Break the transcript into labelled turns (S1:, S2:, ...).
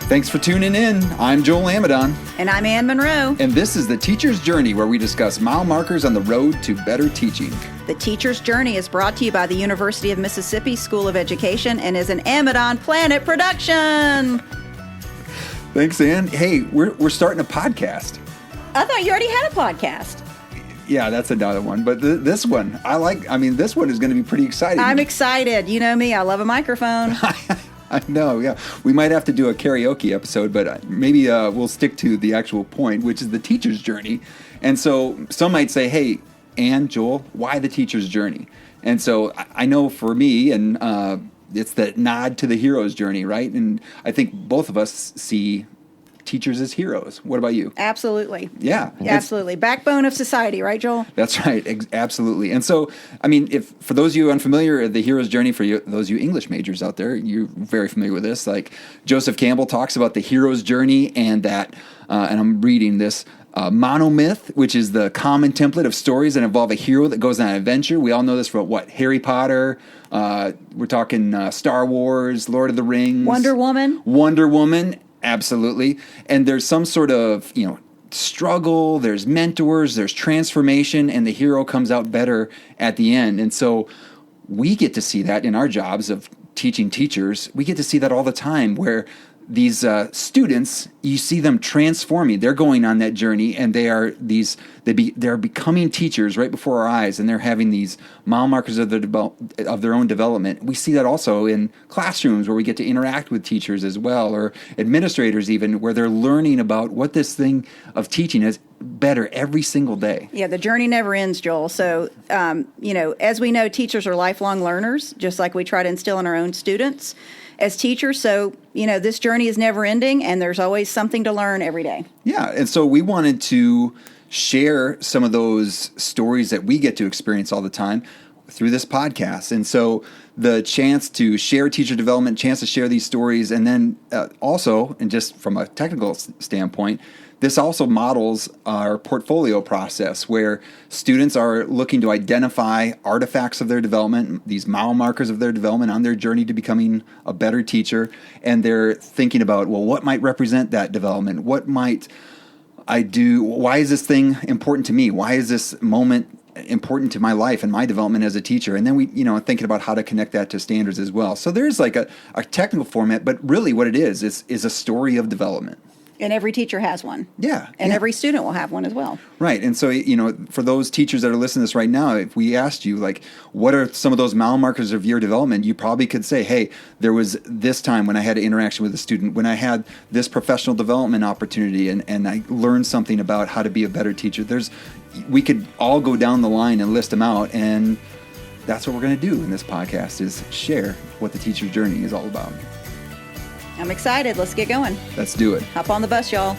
S1: Thanks for tuning in. I'm Joel Amidon.
S2: And I'm Ann Monroe.
S1: And this is The Teacher's Journey, where we discuss mile markers on the road to better teaching.
S2: The Teacher's Journey is brought to you by the University of Mississippi School of Education and is an Amidon Planet production.
S1: Thanks, Ann. Hey, we're starting a podcast.
S2: I thought you already had a podcast.
S1: Yeah, that's another one. But this one, this one is going to be pretty exciting.
S2: I'm excited. You know me. I love a microphone.
S1: I know, yeah. We might have to do a karaoke episode, but maybe we'll stick to the actual point, which is the teacher's journey. And so some might say, hey, Ann, Joel, why the teacher's journey? And so I know for me, and it's the nod to the hero's journey, right? And I think both of us see teachers as heroes. What about you?
S2: Absolutely.
S1: Yeah.
S2: Absolutely. Backbone of society, right, Joel?
S1: That's right. Absolutely. And so, if for those of you unfamiliar, the hero's journey, for those of you English majors out there, you're very familiar with this. Like Joseph Campbell talks about the hero's journey and that, and I'm reading this, monomyth, which is the common template of stories that involve a hero that goes on an adventure. We all know this from Harry Potter. We're talking Star Wars, Lord of the Rings.
S2: Wonder Woman.
S1: Absolutely. And there's some sort of, struggle, there's mentors, there's transformation, and the hero comes out better at the end. And so we get to see that in our jobs of teaching teachers. We get to see that all the time where these students, you see them transforming. They're going on that journey, and they're becoming teachers right before our eyes, and they're having these mile markers of their own development. We see that also in classrooms where we get to interact with teachers as well, or administrators even, where they're learning about what this thing of teaching is better every single day.
S2: Yeah, the journey never ends, Joel. So, as we know, teachers are lifelong learners, just like we try to instill in our own students as teachers. So, this journey is never ending, and there's always something to learn every day.
S1: Yeah, and so we wanted to share some of those stories that we get to experience all the time through this podcast. And so the chance to share teacher development, chance to share these stories, and then also, and just from a technical standpoint, this also models our portfolio process where students are looking to identify artifacts of their development, these mile markers of their development on their journey to becoming a better teacher. And they're thinking about, well, what might represent that development? What might I do? Why is this thing important to me? Why is this moment important to my life and my development as a teacher? And then we, thinking about how to connect that to standards as well. So there's like a technical format, but really what it is a story of development.
S2: And every teacher has one.
S1: Yeah.
S2: And every student will have one as well.
S1: Right. And so, for those teachers that are listening to this right now, if we asked you, what are some of those mile markers of your development, you probably could say, hey, there was this time when I had an interaction with a student, when I had this professional development opportunity, and I learned something about how to be a better teacher. We could all go down the line and list them out, and that's what we're going to do in this podcast, is share what the teacher's journey is all about.
S2: I'm excited. Let's get going.
S1: Let's do it.
S2: Hop on the bus, y'all.